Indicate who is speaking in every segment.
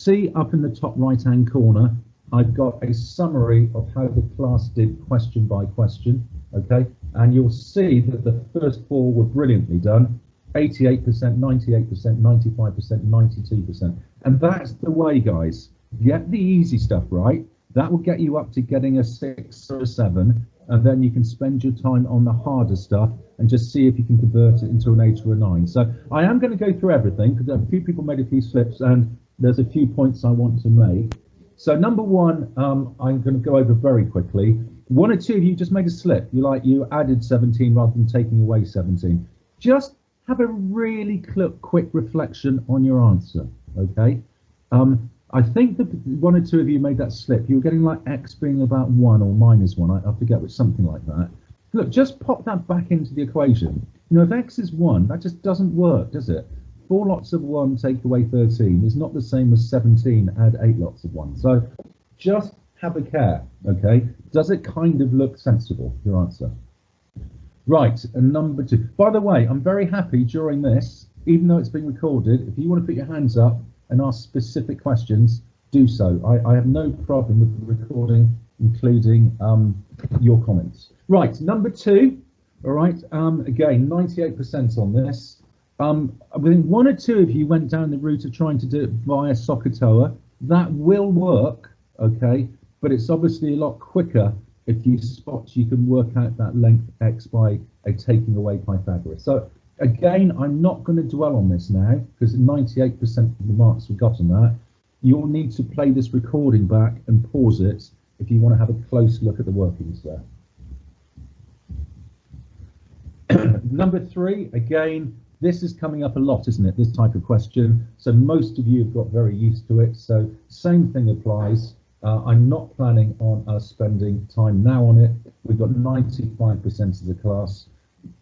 Speaker 1: See up in the top right hand corner, I've got a summary of how the class did question by question, okay? And you'll see that the first four were brilliantly done, 88%, 98%, 95%, 92%. And that's the way, guys. Get the easy stuff right. That will get you up to getting a 6 or a 7, and then you can spend your time on the harder stuff and just see if you can convert it into an 8 or a 9. So I am going to go through everything because a few people made a few slips and there's a few points I want to make. So number one, I'm going to go over very quickly. One or two of you just made a slip. You added 17 rather than taking away 17. Just have a really quick reflection on your answer, okay? I think that one or two of you made that slip. You were getting like X being about 1 or -1. I forget, which something like that. Look, just pop that back into the equation. You know, if X is 1, that just doesn't work, does it? 4 lots of 1 take away 13 is not the same as 17 add 8 lots of 1. So just have a care, okay? Does it kind of look sensible, your answer? Right, and number 2. By the way, I'm very happy during this, even though it's being recorded, if you want to put your hands up and ask specific questions, do so. I have no problem with the recording, including your comments. Right, number 2, all right, again, 98% on this. I think one or two of you went down the route of trying to do it via SOHCAHTOA. That will work, okay, but it's obviously a lot quicker if you can work out that length X by taking away Pythagoras. So again, I'm not going to dwell on this now because 98% of the marks we got on that. You'll need to play this recording back and pause it if you want to have a close look at the workings there. Number 3, again, this is coming up a lot, isn't it? This type of question. So most of you have got very used to it. So same thing applies. I'm not planning on us spending time now on it. We've got 95% of the class.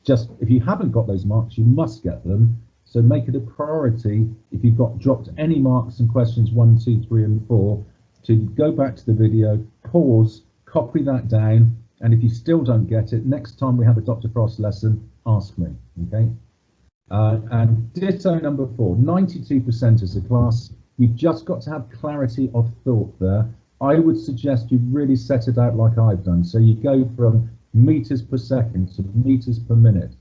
Speaker 1: Just if you haven't got those marks, you must get them. So make it a priority if you've got dropped any marks in questions 1, 2, 3, and 4 to go back to the video, pause, copy that down, and if you still don't get it, next time we have a Dr. Frost lesson, ask me, okay? And ditto number 4, 92% as a class. You've just got to have clarity of thought there. I would suggest you really set it out like I've done. So you go from meters per second to meters per minute.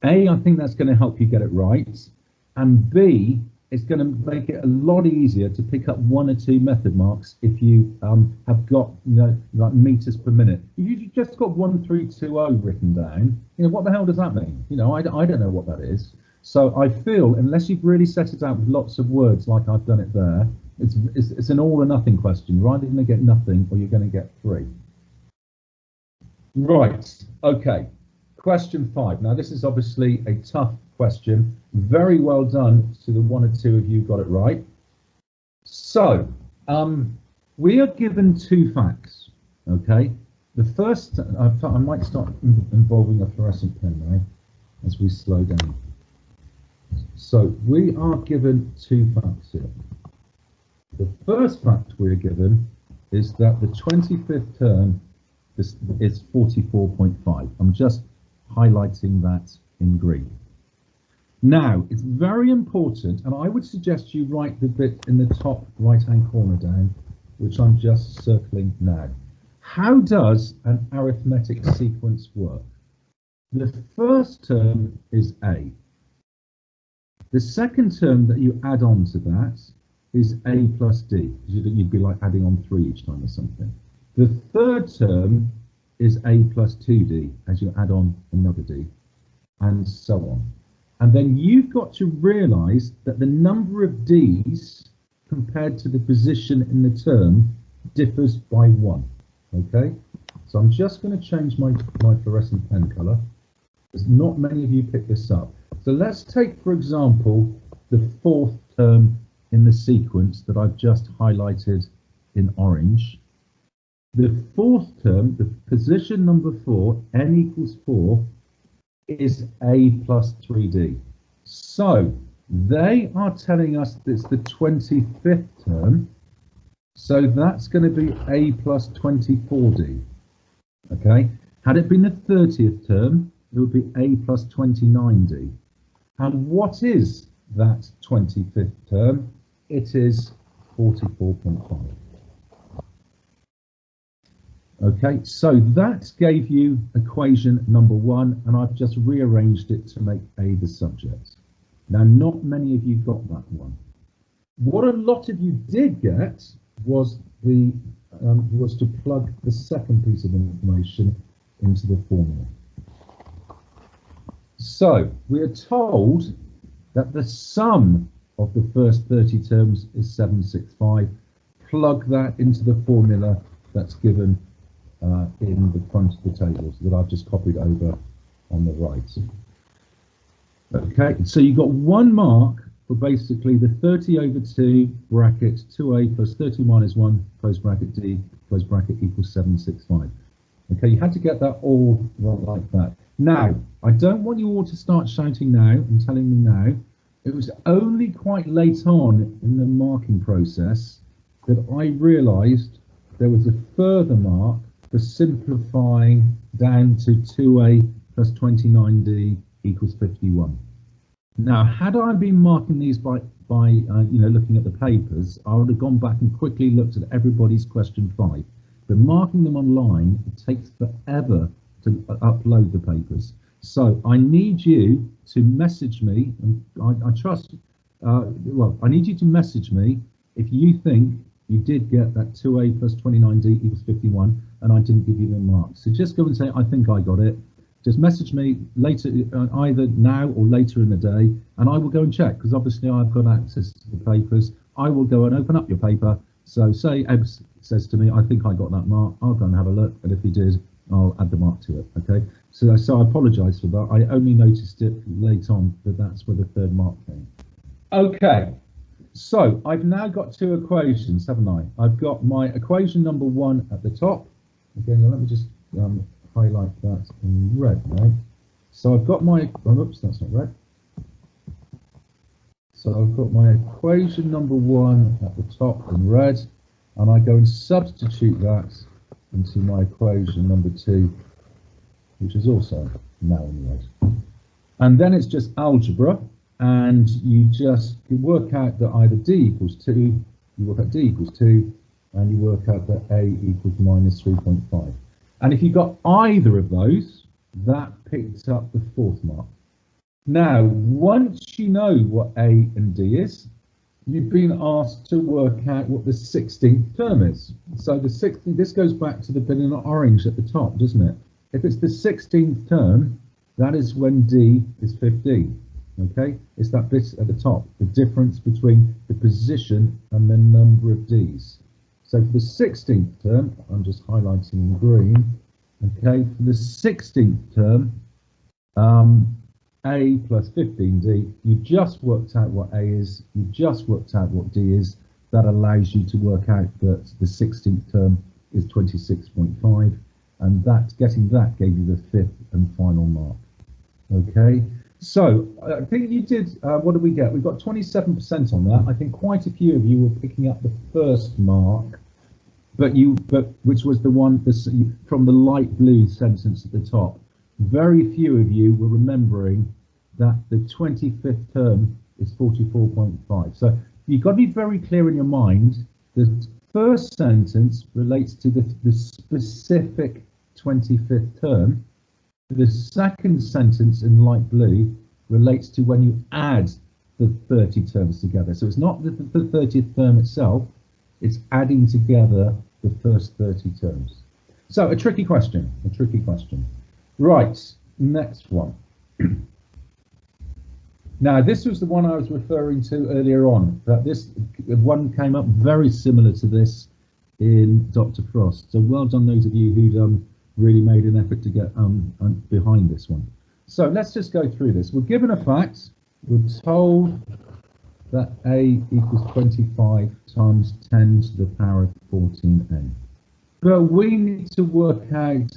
Speaker 1: A, I think that's going to help you get it right. And B, it's going to make it a lot easier to pick up 1 or 2 method marks if you have got, you know, like meters per minute. If you've just got 1320 written down, you know, what the hell does that mean? You know, I don't know what that is. So I feel, unless you've really set it out with lots of words like I've done it there, it's an all or nothing question. You're either going to get nothing or you're going to get 3. Right, okay. Question 5. Now, this is obviously a tough question. Very well done to the 1 or 2 of you got it right. So, we are given 2 facts, okay? The first, I might start involving a fluorescent pen now as we slow down. So, we are given 2 facts here. The first fact we are given is that the 25th term is 44.5. I'm just highlighting that in green. Now, it's very important, and I would suggest you write the bit in the top right-hand corner down, which I'm just circling now. How does an arithmetic sequence work? The first term is A. The second term that you add on to that is A plus D, because you'd be like adding on 3 each time or something. The third term is A plus 2D, as you add on another D, and so on. And then you've got to realise that the number of D's compared to the position in the term differs by 1, okay? So I'm just going to change my fluorescent pen colour, because not many of you pick this up. So let's take, for example, the 4th term in the sequence that I've just highlighted in orange. The 4th term, the position number 4, n equals 4, is A plus 3D. So they are telling us it's the 25th term. So that's going to be A plus 24D. Okay. Had it been the 30th term, it would be A plus 29D. And what is that 25th term? it is 44.5. Okay, so that gave you equation number 1, and I've just rearranged it to make A the subject. Now, not many of you got that one. What a lot of you did get was to plug the second piece of information into the formula. So we are told that the sum of the first 30 terms is 765. Plug that into the formula that's given in the front of the tables that I've just copied over on the right. Okay, so you got 1 mark for basically the 30 over 2 bracket 2a plus 30 minus 1 close bracket d close bracket equals 765. Okay, you had to get that all like that. Now, I don't want you all to start shouting now and telling me now. It was only quite late on in the marking process that I realised there was a further mark for simplifying down to 2a plus 29d equals 51. Now, had I been marking these by looking at the papers, I would have gone back and quickly looked at everybody's question 5. But marking them online, it takes forever to upload the papers. So I need you to message me, and I trust, I need you to message me if you think you did get that 2a plus 29d equals 51 and I didn't give you the mark. So just go and say, I think I got it. Just message me later, either now or later in the day, and I will go and check, because obviously I've got access to the papers. I will go and open up your paper. So say Eb says to me, I think I got that mark. I'll go and have a look, and if he did, I'll add the mark to it. Okay. So I apologise for that. I only noticed it late on that that's where the third mark came. Okay. So I've now got 2 equations, haven't I? I've got my equation number 1 at the top. Again, let me just highlight that in red now. So I've got my, oops, that's not red. So I've got my equation number 1 at the top in red, and I go and substitute that into my equation number 2, which is also now in red. And then it's just algebra, and you just work out that either d equals 2, you work out d equals 2, and you work out that a equals minus 3.5. And if you got either of those, that picks up the 4th mark. Now, once you know what A and D is, you've been asked to work out what the 16th term is. So the 16th, this goes back to the bit in orange at the top, doesn't it? If it's the 16th term, that is when D is 15. Okay, it's that bit at the top, the difference between the position and the number of Ds. So for the 16th term, I'm just highlighting in green. Okay, for the 16th term, A plus 15D, you just worked out what A is, you just worked out what D is. That allows you to work out that the 16th term is 26.5, and that getting that gave you the 5th and final mark. Okay, so I think you did, what did we get? We got 27% on that. I think quite a few of you were picking up the first mark, but which was the one from the light blue sentence at the top. Very few of you were remembering that the 25th term is 44.5. So you've got to be very clear in your mind. The first sentence relates to the specific 25th term. The second sentence in light blue relates to when you add the 30 terms together. So it's not the 30th term itself, it's adding together the first 30 terms. So a tricky question. Right, next one. Now, this was the one I was referring to earlier on, that this one came up very similar to this in Dr. Frost. So well done those of you who'd really made an effort to get behind this one. So let's just go through this. We're given a fact. We're told that A equals 25 times 10 to the power of 14n. But we need to work out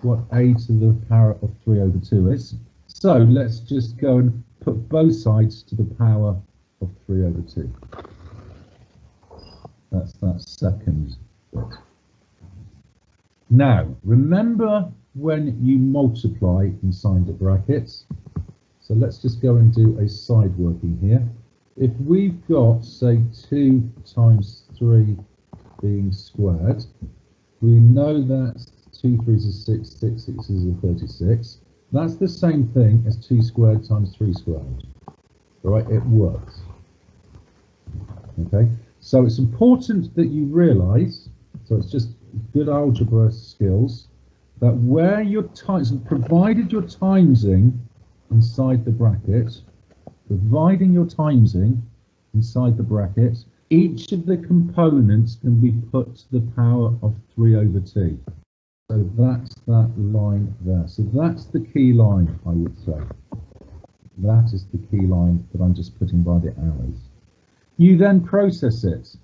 Speaker 1: what A to the power of 3 over 2 is. So let's just go and put both sides to the power of 3 over 2. That's that second bit. Now, remember when you multiply inside the brackets. So let's just go and do a side working here. if we've got, say, 2 times 3 being squared, we know that 2 3s is 6, 6 6s is 36. That's the same thing as 2 squared times 3 squared. All right, it works. Okay, so it's important that you realise, so it's just good algebra skills, that where your times, provided your timesing inside the bracket, providing your timesing inside the bracket, each of the components can be put to the power of 3 over t. So that's that line there. So that's the key line, I would say. That is the key line that I'm just putting by the arrows. You then process it.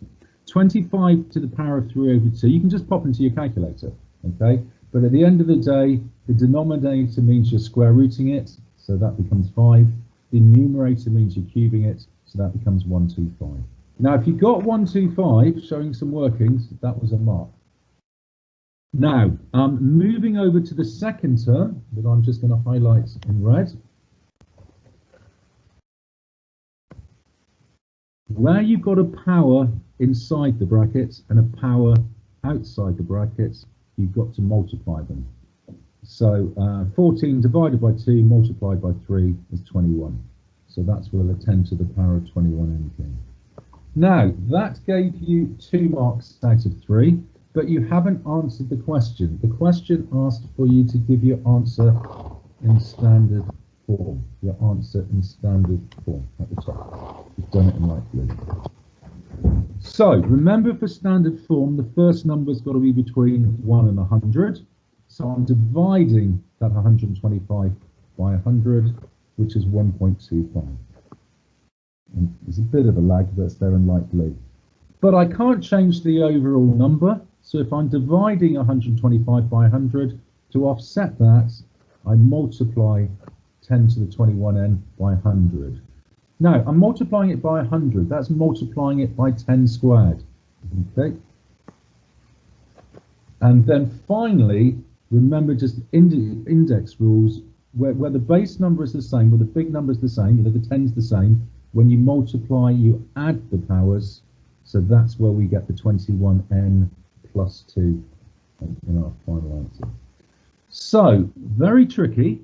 Speaker 1: 25 to the power of 3 over 2, you can just pop into your calculator, okay? But at the end of the day, the denominator means you're square rooting it, so that becomes 5. The numerator means you're cubing it, so that becomes 125. Now, if you got 125 showing some workings, that was a mark. Now, moving over to the second term that I'm just going to highlight in red. Where you've got a power inside the brackets and a power outside the brackets, you've got to multiply them. So 14 divided by 2 multiplied by 3 is 21. So that's where the 10 to the power of 21n came. Now, that gave you 2 marks out of 3, but you haven't answered the question. The question asked for you to give your answer in standard form. Your answer in standard form at the top. You've done it in light blue. So, remember, for standard form, the first number's got to be between 1 and 100. So I'm dividing that 125 by 100, which is 1.25. And there's a bit of a lag that's there in light blue. But I can't change the overall number. So if I'm dividing 125 by 100, to offset that, I multiply 10 to the 21n by 100. Now, I'm multiplying it by 100. That's multiplying it by 10 squared. Okay. And then finally, remember just index rules, where the base number is the same, where the big number is the same, the 10's the same. When you multiply, you add the powers. So that's where we get the 21n plus 2 in our final answer. So, very tricky,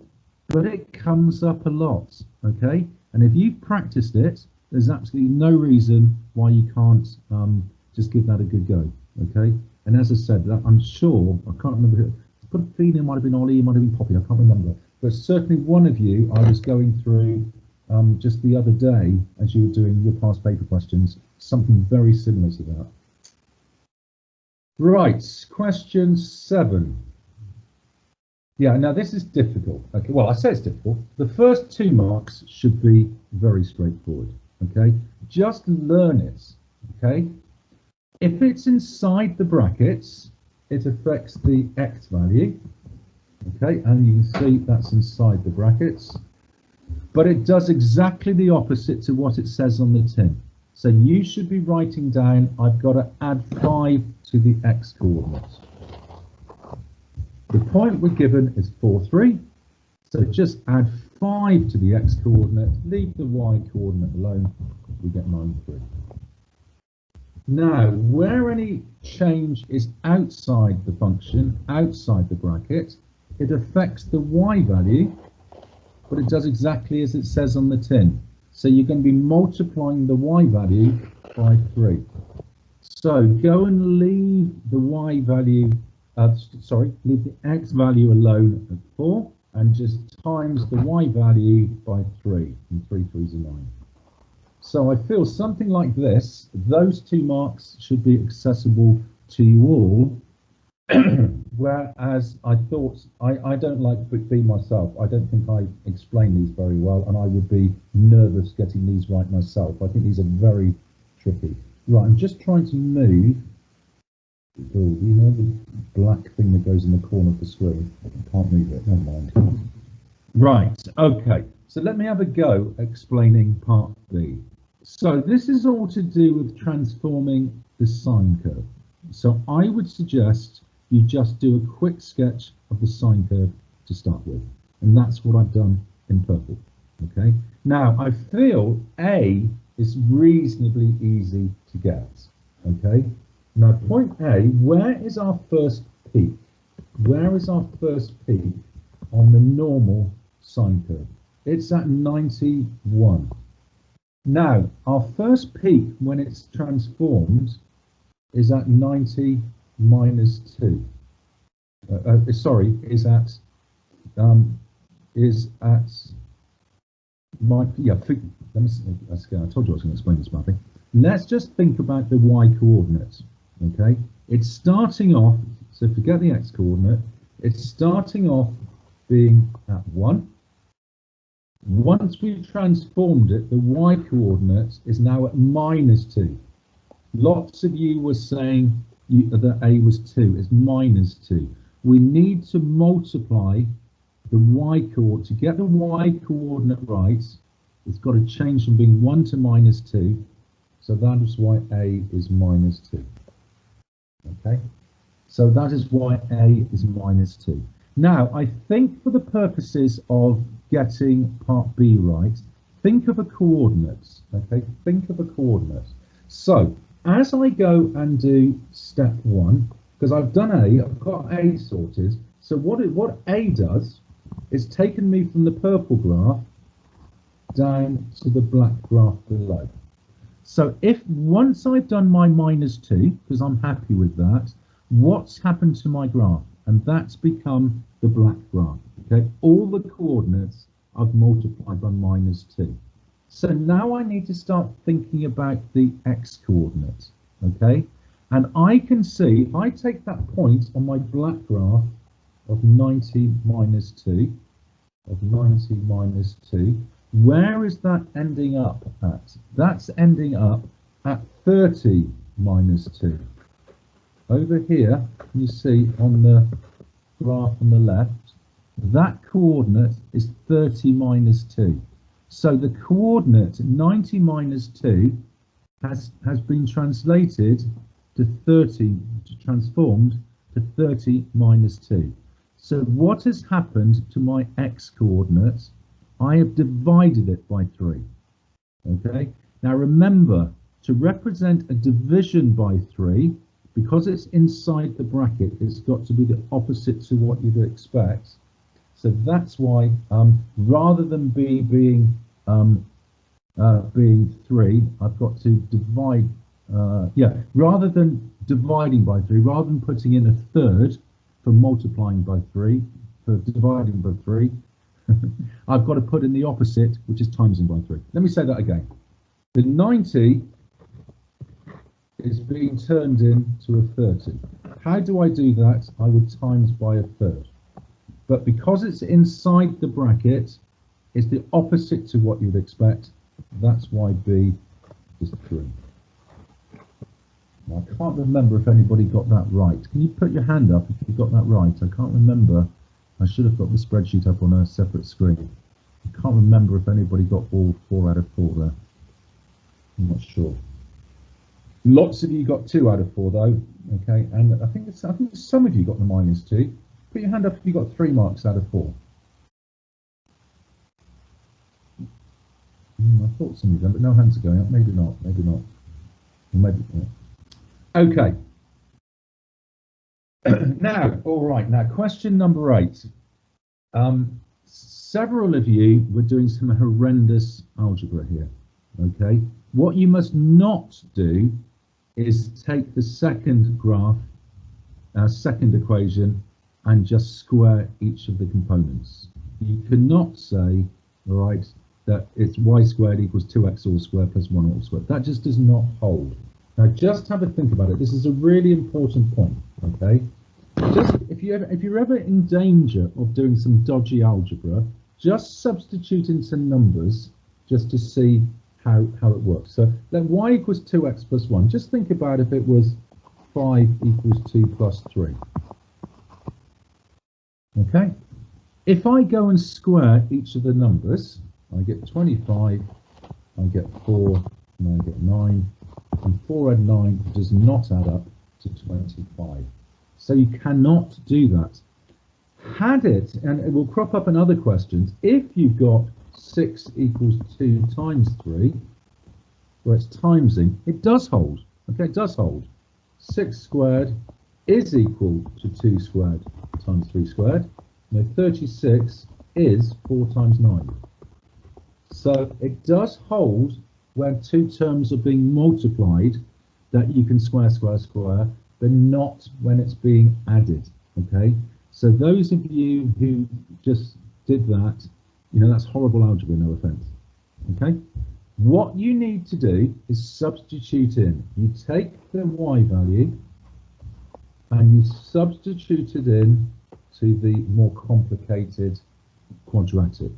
Speaker 1: but it comes up a lot, okay? And if you've practiced it, there's absolutely no reason why you can't just give that a good go, okay? And as I said, I'm sure, I can't remember who, I've got a feeling it might have been Ollie, it might have been Poppy, I can't remember. But certainly one of you, I was going through just the other day, as you were doing your past paper questions, something very similar to that. Right, question 7. Yeah, now this is difficult. Okay, well, I say it's difficult. The first 2 marks should be very straightforward. Okay, just learn it. Okay, if it's inside the brackets, it affects the x value. Okay, and you can see that's inside the brackets. But it does exactly the opposite to what it says on the tin. So you should be writing down, I've got to add 5 to the x coordinates. The point we're given is 4, 3. So just add 5 to the x coordinate, leave the y coordinate alone, we get 9, 3. Now, where any change is outside the function, outside the bracket, it affects the y value, but it does exactly as it says on the tin. So you're going to be multiplying the y value by 3. So go and leave the y value, leave the x value alone at 4, and just times the y value by 3, and 3 3s are 9. So I feel something like this, those 2 marks should be accessible to you all. Whereas I thought, I don't like book B myself. I don't think I explain these very well, and I would be nervous getting these right myself. I think these are very tricky. Right, I'm just trying to move. Oh, you know the black thing that goes in the corner of the screen? I can't move it, never mind. Right, okay, so let me have a go explaining part B. So this is all to do with transforming the sine curve. So I would suggest you just do a quick sketch of the sine curve to start with. And that's what I've done in purple. Okay. Now, I feel A is reasonably easy to get. Okay. Now, point A, where is our first peak? Where is our first peak on the normal sine curve? It's at 91. Now, our first peak when it's transformed is at 90 minus 2. Sorry, is at my, yeah, let me see, I told you I was going to explain this, Matthew. Let's just think about the y coordinates, okay? It's starting off, so forget the x coordinate, it's starting off being at 1. Once we've transformed it, the y coordinate is now at minus 2. Lots of you were saying that a was 2, it's minus 2. We need to multiply the y coordinate. To get the y coordinate right, it's got to change from being 1 to minus 2. So that is why a is minus 2. Okay? So that is why a is minus 2. Now, I think for the purposes of getting part B right, think of a coordinates. Okay? Think of a coordinate. So, as I go and do step 1, because I've done A, I've got A sorted. So what A does is taken me from the purple graph down to the black graph below. So if once I've done my minus 2, because I'm happy with that, what's happened to my graph? And that's become the black graph. Okay, all the coordinates I've multiplied by minus 2. So now I need to start thinking about the x coordinate. Okay, and I can see if I take that point on my black graph of 90 minus 2, where is that ending up at? That's ending up at 30 minus 2. Over here, you see on the graph on the left, that coordinate is 30 minus 2. So the coordinate 90 minus 2 has been translated to 30, transformed to 30 minus 2. So what has happened to my x coordinates? I have divided it by 3. Okay. Now remember, to represent a division by 3, because it's inside the bracket, it's got to be the opposite to what you'd expect. So that's why, rather than being 3, I've got to divide. Rather than dividing by 3, rather than putting in a third for multiplying by 3, for dividing by 3, I've got to put in the opposite, which is timesing by 3. Let me say that again. The 90 is being turned into a 30. How do I do that? I would times by a third. But because it's inside the bracket, it's the opposite to what you'd expect. That's why B is 3. Now, I can't remember if anybody got that right. Can you put your hand up if you got that right? I can't remember. I should have got the spreadsheet up on a separate screen. I can't remember if anybody got all 4 out of 4 there. I'm not sure. Lots of you got 2 out of 4 though. Okay, and I think some of you got the minus 2. Put your hand up if you got 3 marks out of 4. I thought some of them, but no hands are going up. Maybe not. Maybe not. Maybe not. Okay. Now, all right. Now, question number 8. Several of you were doing some horrendous algebra here. Okay. What you must not do is take the second graph, second equation, and just square each of the components. You cannot say, all right, that it's y squared equals 2x all squared plus 1 all squared. That just does not hold. Now, just have a think about it. This is a really important point. Okay. Just if you're ever in danger of doing some dodgy algebra, just substitute in some numbers just to see how it works. So then y equals 2x plus 1. Just think about if it was 5 equals 2 plus 3. Okay. If I go and square each of the numbers, I get 25, I get 4, and I get 9, and 4 and 9 does not add up to 25. So you cannot do that. Had it, and it will crop up in other questions, if you've got 6 equals 2 times 3, where it's timesing, it does hold. Okay, it does hold. 6 squared is equal to 2 squared times 3 squared. Now 36 is 4 times 9. So it does hold when two terms are being multiplied, that you can square, square, square, but not when it's being added. Okay, so those of you who just did that, you know, that's horrible algebra, no offense. Okay, what you need to do is substitute in. You take the y value and you substitute it in to the more complicated quadratic.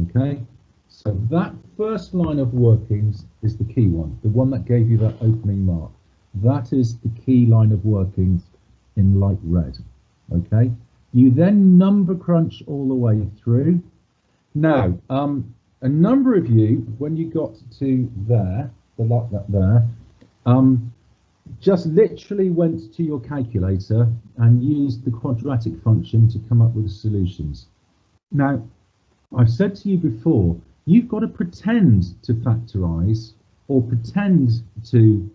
Speaker 1: Okay, so that first line of workings is the key one, the one that gave you that opening mark. That is the key line of workings in light red. Okay, you then number crunch all the way through. Now, a number of you, when you got to there, the lot that there, just literally went to your calculator and used the quadratic function to come up with the solutions. Now, I've said to you before, you've got to pretend to factorize or pretend to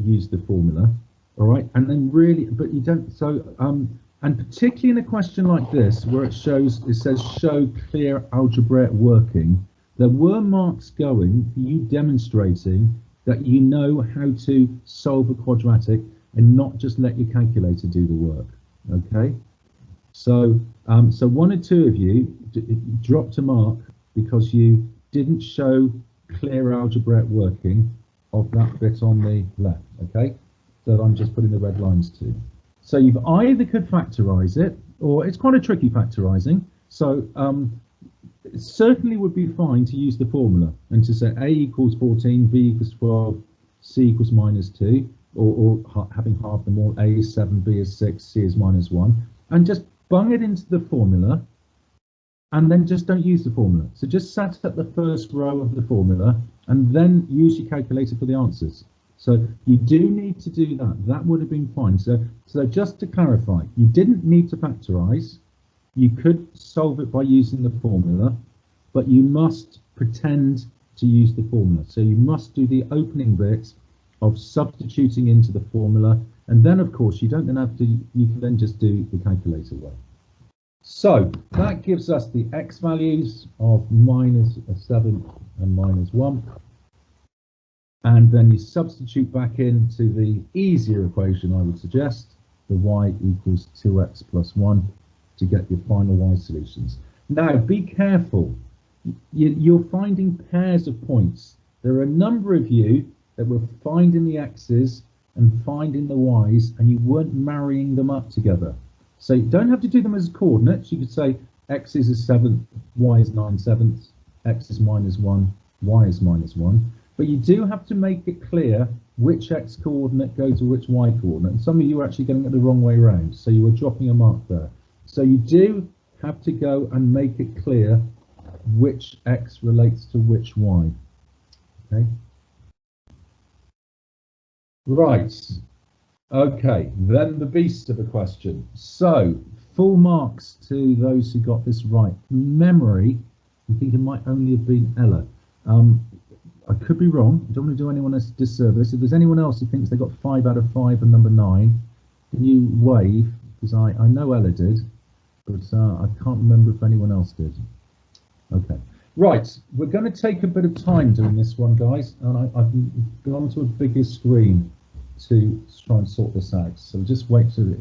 Speaker 1: use the formula, all right, and then really, but you don't. So, and particularly in a question like this, where it says show clear algebraic working, there were marks going for you demonstrating that you know how to solve a quadratic and not just let your calculator do the work. Okay, so so one or two of you dropped a mark because you didn't show clear algebraic working of that bit on the left. Okay, so I'm just putting the red lines to. So you've either could factorize it, or it's quite a tricky factorizing. So it certainly would be fine to use the formula and to say a equals 14, b equals 12, c equals -2, or having half them all, a is 7, b is 6, c is -1, and just bung it into the formula, and then just don't use the formula. So just set up the first row of the formula, and then use your calculator for the answers. So you do need to do that. That would have been fine. So just to clarify, you didn't need to factorize. You could solve it by using the formula, but you must pretend to use the formula. So you must do the opening bit of substituting into the formula, and then of course you don't then have to, you can then just do the calculator way. So that gives us the x values of -7 and -1. And then you substitute back into the easier equation, I would suggest, the y equals 2x plus 1 to get your final y solutions. Now, be careful. You're finding pairs of points. There are a number of you that were finding the x's and finding the y's, and you weren't marrying them up together. So you don't have to do them as coordinates. You could say x is a 7th, y is 9/7, x is -1, y is -1. But you do have to make it clear which x coordinate goes to which y coordinate. And some of you are actually getting it the wrong way around, so you were dropping a mark there. So you do have to go and make it clear which x relates to which y. Okay. Right. Okay, then the beast of a question. So, full marks to those who got this right. Memory, I think it might only have been Ella. I could be wrong. I don't want to do anyone a disservice. If there's anyone else who thinks they got 5 out of 5 and number 9, can you wave? Because I know Ella did, but I can't remember if anyone else did. Okay. Right, we're going to take a bit of time doing this one, guys, and I've gone to a bigger screen to try and sort this out. So just wait till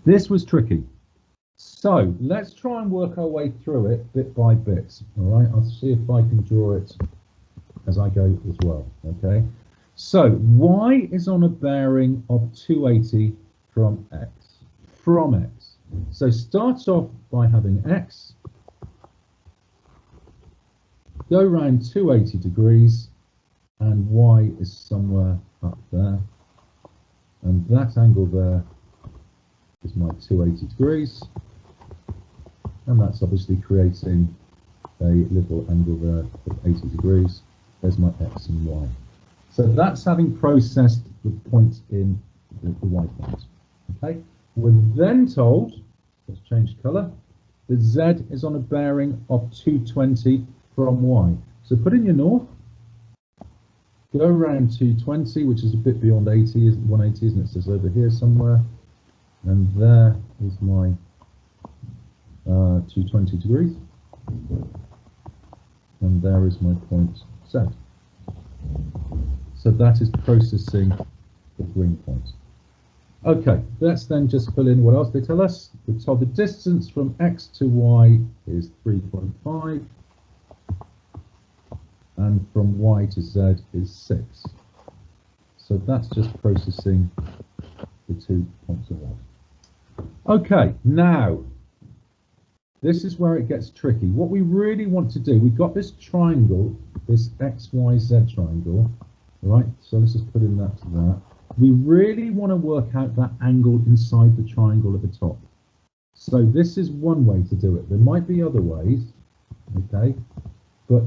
Speaker 1: this was tricky. So let's try and work our way through it bit by bit. All right, I'll see if I can draw it as I go as well. Okay, so y is on a bearing of 280 from x. So start off by having x, go around 280 degrees, and y is somewhere up there, and that angle there is my 280 degrees, and that's obviously creating a little angle there of 80 degrees. There's my x and y. So that's having processed the point in the y point. Okay, we're then told, let's change colour, that z is on a bearing of 220 from y. So put in your north, go around 220, which is a bit beyond 80, 180, isn't it? So it's over here somewhere. And there is my 220 degrees. And there is my point Z. So that is processing the green point. Okay, let's then just fill in what else they tell us. We're told the distance from X to Y is 3.5. And from Y to Z is 6. So that's just processing the 2 points of Y. Okay, now, this is where it gets tricky. What we really want to do, we've got this triangle, this XYZ triangle, right? So let's just put in that to that. We really want to work out that angle inside the triangle at the top. So this is one way to do it. There might be other ways, okay? But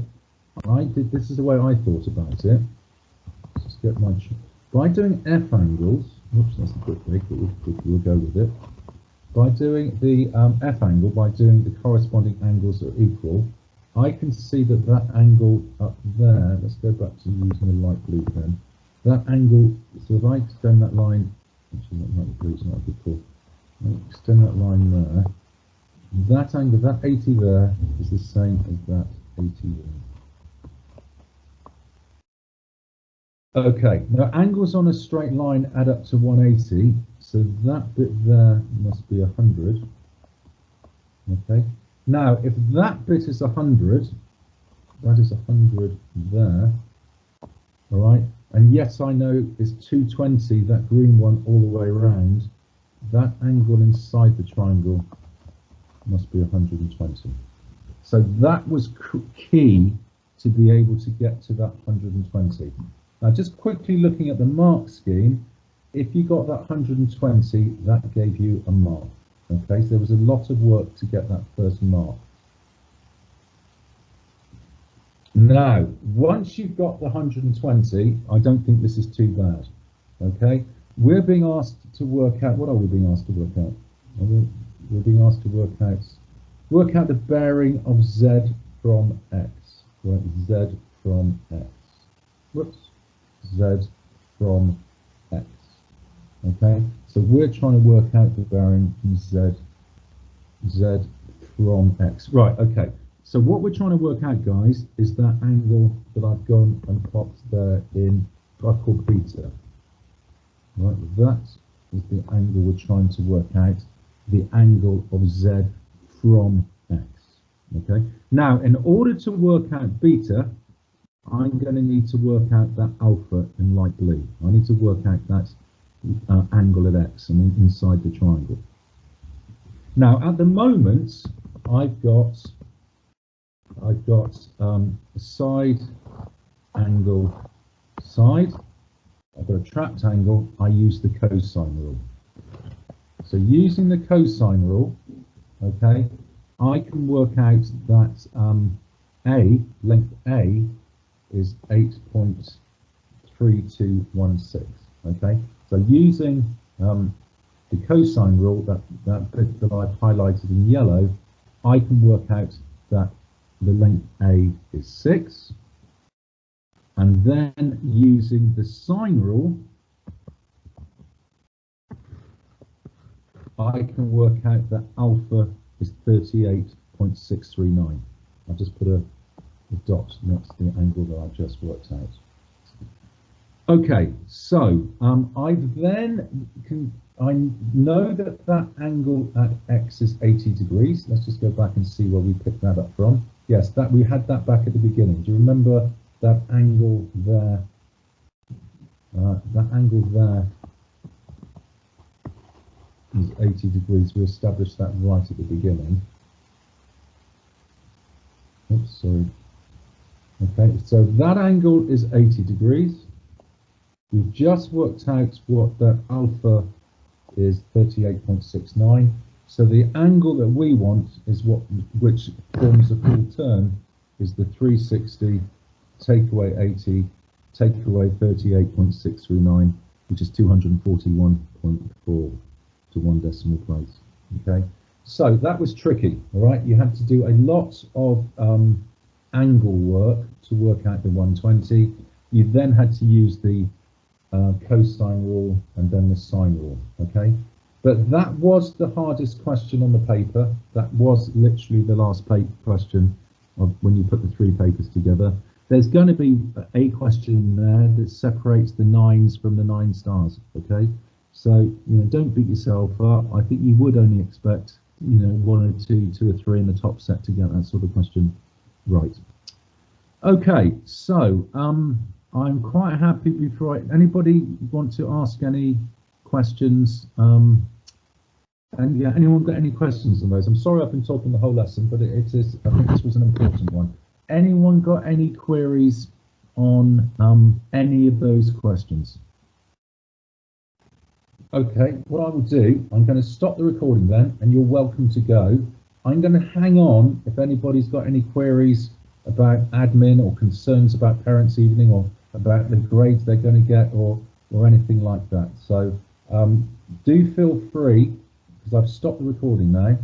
Speaker 1: this is the way I thought about it. Let's just get my, by doing F angles, oops, that's a bit big, but we'll go with it. By doing the F angle, by doing the corresponding angles that are equal, I can see that that angle up there, let's go back to using the light blue pen, that angle, so if I extend that line, actually not the blue, it's not a good call, extend that line there, that angle, that 80 there, is the same as that 80 there. Okay, now angles on a straight line add up to 180, so that bit there must be 100. Okay, now if that bit is 100, that is 100 there, all right, and yes, I know it's 220, that green one all the way around, that angle inside the triangle must be 120. So that was key to be able to get to that 120. Now, just quickly looking at the mark scheme, if you got that 120, that gave you a mark. Okay, so there was a lot of work to get that first mark. Now, once you've got the 120, I don't think this is too bad. Okay, we're being asked to work out, what are we being asked to work out? We're being asked to work out the bearing of Z from X. Right, Z from X. Whoops. Z from X. Okay, so we're trying to work out the bearing from Z from X. Right, okay, so what we're trying to work out, guys, is that angle that I've gone and popped there in, I've called beta. Right, that is the angle we're trying to work out, the angle of Z from X. Okay, now in order to work out beta, I'm going to need to work out that alpha in light blue. I need to work out that angle at X, I mean inside the triangle. Now at the moment I've got side angle side. I've got a trapped angle. I use the cosine rule. So using the cosine rule, okay, I can work out that length A is 8.3216. Okay, so using the cosine rule, that bit that I've highlighted in yellow, I can work out that the length A is 6, and then using the sine rule, I can work out that alpha is 38.639. I'll just put a dot next to the angle that I've just worked out. Okay, so I know that that angle at X is 80 degrees. Let's just go back and see where we picked that up from. Yes, that we had that back at the beginning. Do you remember that angle there? That angle there is 80 degrees. We established that right at the beginning. Oops, sorry. Okay, so that angle is 80 degrees. We've just worked out what that alpha is, 38.69. So the angle that we want is which forms a full turn, is the 360, take away 80, take away 38.639, which is 241.4 to 1 decimal place. Okay, so that was tricky. All right, you had to do a lot of angle work to work out the 120. You then had to use the cosine rule and then the sine rule, okay? But that was the hardest question on the paper. That was literally the last question of when you put the 3 papers together. There's going to be a question there that separates the 9s from the 9 stars, okay? So, you know, don't beat yourself up. I think you would only expect, you know, 1 or 2, 2 or 3 in the top set to get that sort of question right. Okay, so I'm quite happy before anybody want to ask any questions? And yeah, anyone got any questions on those? I'm sorry I've been talking the whole lesson, but it is, I think this was an important one. Anyone got any queries on any of those questions? Okay, what I will do, I'm going to stop the recording then, and you're welcome to go. I'm going to hang on if anybody's got any queries about admin or concerns about parents' evening or about the grades they're going to get or anything like that. So do feel free, because I've stopped the recording now,